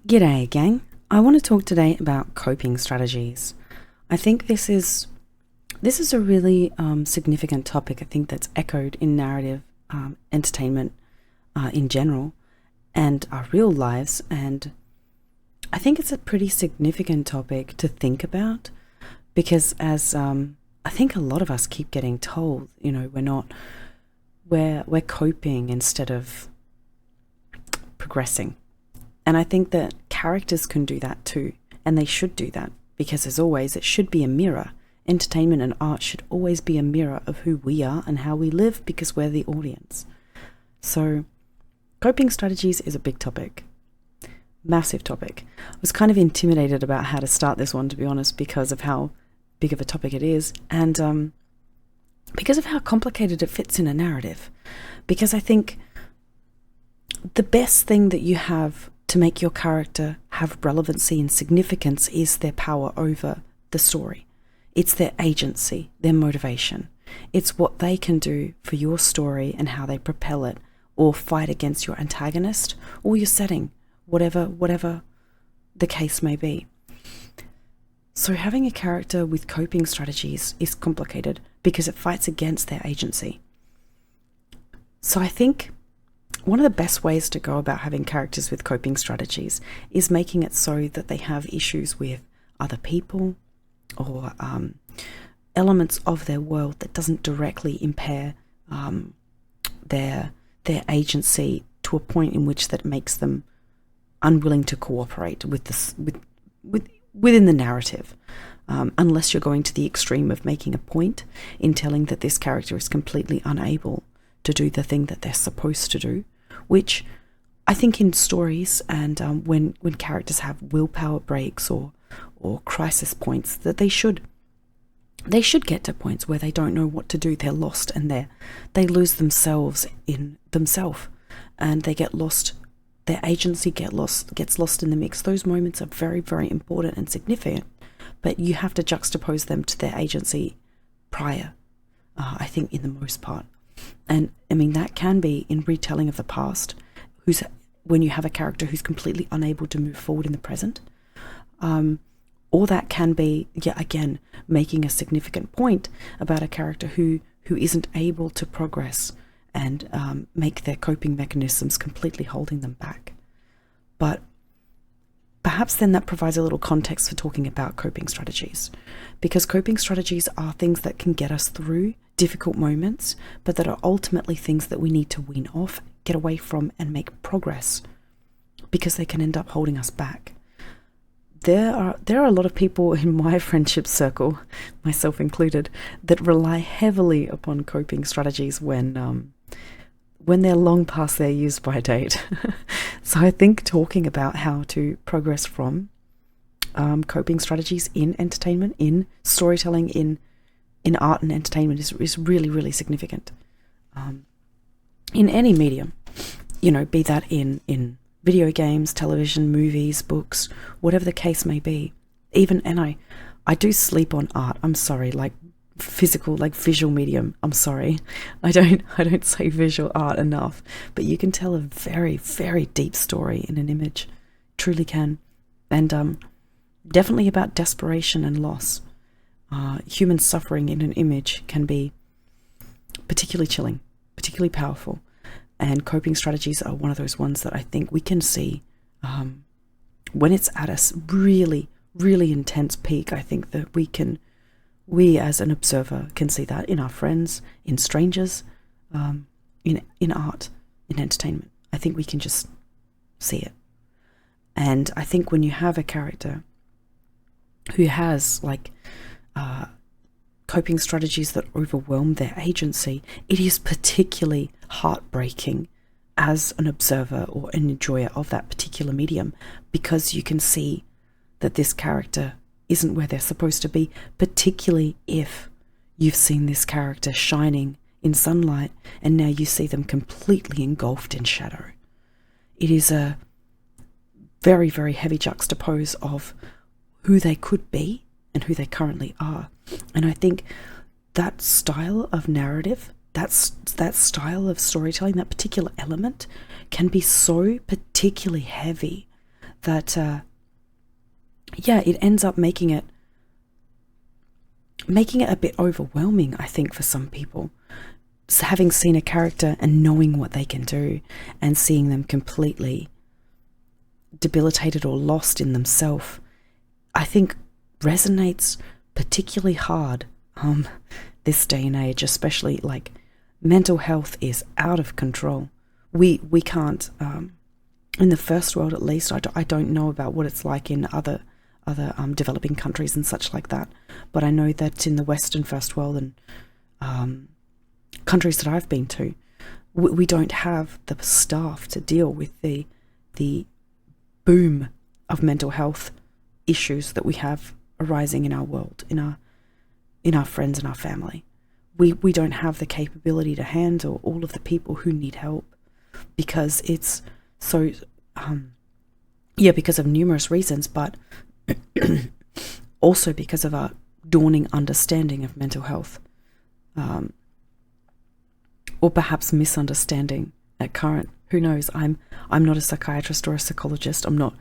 G'day, gang. I want to talk today about coping strategies. I think this is a really significant topic. I think that's echoed in narrative entertainment in general and our real lives, and I think it's a pretty significant topic to think about because, as I think a lot of us keep getting told, we're coping instead of progressing. And I think that characters can do that too, and they should do that because, as always, it should be a mirror. Entertainment and art should always be a mirror of who we are and how we live because we're the audience. So, coping strategies is a big topic. Massive topic. I was kind of intimidated about how to start this one, to be honest, because of how big of a topic it is, and because of how complicated it fits in a narrative. Because I think the best thing that you have to make your character have relevancy and significance is their power over the story. It's their agency, their motivation. It's what they can do for your story and how they propel it or fight against your antagonist or your setting, whatever the case may be. So having a character with coping strategies is complicated because it fights against their agency. So I think one of the best ways to go about having characters with coping strategies is making it so that they have issues with other people or elements of their world that doesn't directly impair their agency to a point in which that makes them unwilling to cooperate with this within the narrative, unless you're going to the extreme of making a point in telling that this character is completely unable to do the thing that they're supposed to do, which I think in stories and when characters have willpower breaks or crisis points, that they should get to points where they don't know what to do. They're lost and they lose themselves in themselves, and they get lost. Their agency gets lost in the mix. Those moments are very, very important and significant, but you have to juxtapose them to their agency prior, I think, in the most part. And I mean, that can be in retelling of the past, when you have a character who's completely unable to move forward in the present, or that can be, again, making a significant point about a character who isn't able to progress and make their coping mechanisms completely holding them back. But perhaps then that provides a little context for talking about coping strategies, because coping strategies are things that can get us through difficult moments, but that are ultimately things that we need to wean off, get away from, and make progress, because they can end up holding us back. There are a lot of people in my friendship circle, myself included, that rely heavily upon coping strategies when they're long past their use-by date. So I think talking about how to progress from coping strategies in entertainment, in storytelling, in art and entertainment is really, really significant. In any medium, be that in video games, television, movies, books, whatever the case may be. I do sleep on art. I'm sorry, like physical, like visual medium. I'm sorry. I don't say visual art enough, but you can tell a very, very deep story in an image. Truly can. And definitely about desperation and loss. Human suffering in an image can be particularly chilling, particularly powerful. And coping strategies are one of those ones that I think we can see when it's at a really, really intense peak. I think that we as an observer can see that in our friends, in strangers, in art, in entertainment. I think we can just see it. And I think when you have a character who has coping strategies that overwhelm their agency, it is particularly heartbreaking as an observer or an enjoyer of that particular medium, because you can see that this character isn't where they're supposed to be, particularly if you've seen this character shining in sunlight and now you see them completely engulfed in shadow. It is a very, very heavy juxtapose of who they could be and who they currently are. And I think that style of narrative, that style of storytelling, that particular element can be so particularly heavy that it ends up making it a bit overwhelming, I think, for some people. So having seen a character and knowing what they can do and seeing them completely debilitated or lost in themselves, I think resonates particularly hard this day and age, especially like mental health is out of control. We can't, in the first world at least, I don't know about what it's like in other developing countries and such like that, but I know that in the Western first world and countries that I've been to, we don't have the staff to deal with the boom of mental health issues that we have arising in our world, in our friends and our family. We don't have the capability to handle all of the people who need help, because it's so because of numerous reasons, but also because of our dawning understanding of mental health, or perhaps misunderstanding at current. Who knows? I'm not a psychiatrist or a psychologist. I'm not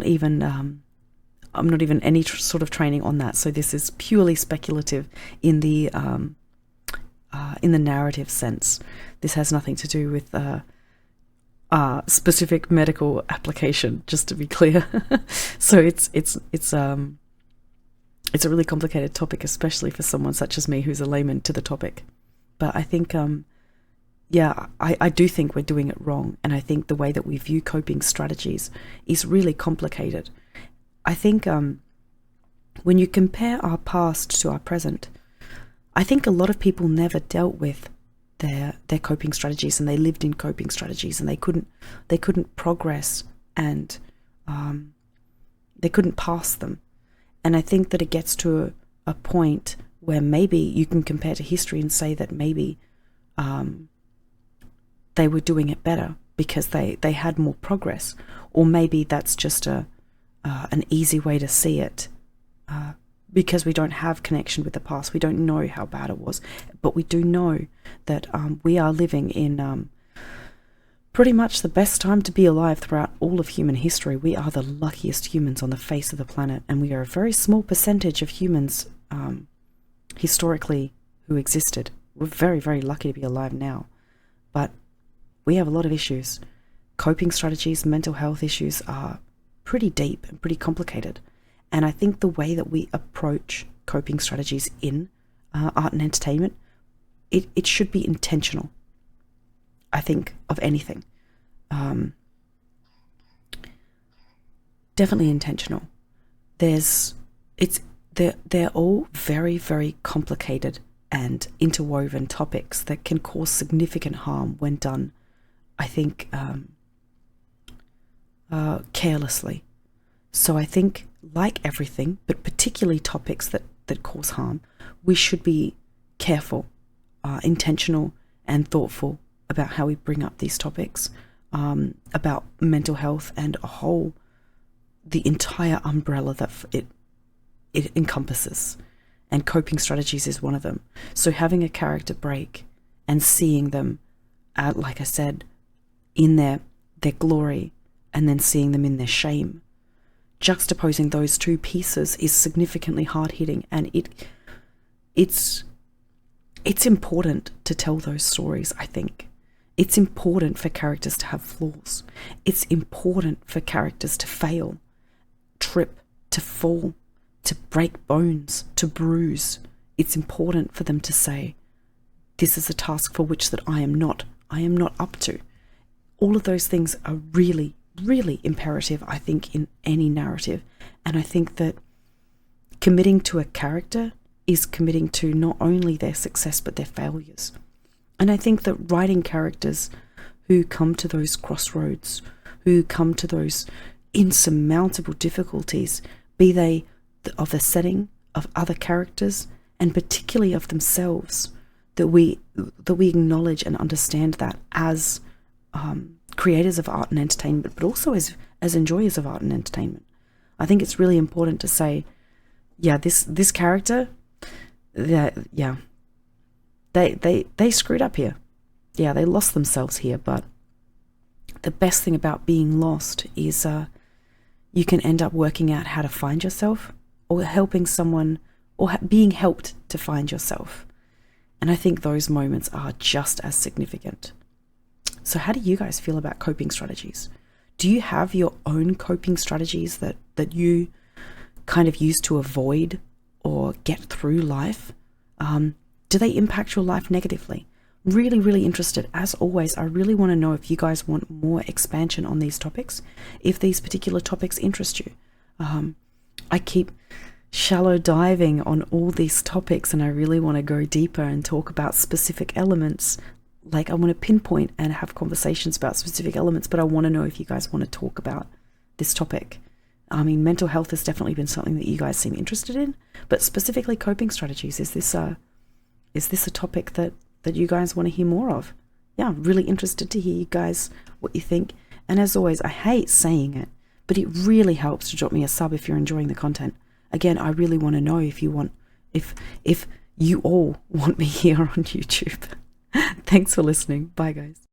even any sort of training on that. So this is purely speculative in the narrative sense. This has nothing to do with specific medical application, just to be clear. So it's a really complicated topic, especially for someone such as me who's a layman to the topic. But I think I do think we're doing it wrong, and I think the way that we view coping strategies is really complicated. I think when you compare our past to our present, I think a lot of people never dealt with their coping strategies, and they lived in coping strategies, and they couldn't progress, and they couldn't pass them. And I think that it gets to a point where maybe you can compare to history and say that maybe they were doing it better because they had more progress, or maybe that's just an easy way to see it, because we don't have connection with the past. We don't know how bad it was, but we do know that we are living in pretty much the best time to be alive throughout all of human history. We are the luckiest humans on the face of the planet, and we are a very small percentage of humans historically who existed. We're very, very lucky to be alive now, but we have a lot of issues. Coping strategies, mental health issues are pretty deep and pretty complicated. And I think the way that we approach coping strategies in art and entertainment, it should be intentional, I think, of anything. Definitely intentional. They're all very, very complicated and interwoven topics that can cause significant harm when done, I think, carelessly. So I think, like everything, but particularly topics that cause harm, we should be careful, intentional, and thoughtful about how we bring up these topics, about mental health and the entire umbrella that it encompasses. And coping strategies is one of them. So having a character break and seeing them, like I said, in their glory, and then seeing them in their shame, juxtaposing those two pieces is significantly hard-hitting, and it's important to tell those stories, I think. It's important for characters to have flaws. It's important for characters to fail, trip, to fall, to break bones, to bruise. It's important for them to say, this is a task for which that I am not up to. All of those things are really, really imperative, I think, in any narrative. And I think that committing to a character is committing to not only their success but their failures. And I think that writing characters who come to those crossroads, who come to those insurmountable difficulties, be they of the setting, of other characters, and particularly of themselves, that we acknowledge and understand that as creators of art and entertainment, but also as enjoyers of art and entertainment. I think it's really important to say, this character, they screwed up here. Yeah, they lost themselves here, but the best thing about being lost is you can end up working out how to find yourself, or helping someone, or being helped to find yourself. And I think those moments are just as significant. So how do you guys feel about coping strategies? Do you have your own coping strategies that you kind of use to avoid or get through life? Do they impact your life negatively? Really, really interested. As always, I really want to know if you guys want more expansion on these topics, if these particular topics interest you. I keep shallow diving on all these topics, and I really want to go deeper and talk about specific elements. Like, I want to pinpoint and have conversations about specific elements, but I want to know if you guys want to talk about this topic. I mean, mental health has definitely been something that you guys seem interested in, but specifically coping strategies, is this a topic that you guys want to hear more of? Yeah, really interested to hear you guys what you think. And as always, I hate saying it, but it really helps to drop me a sub if you're enjoying the content. Again, I really want to know if you all want me here on YouTube. Thanks for listening. Bye, guys.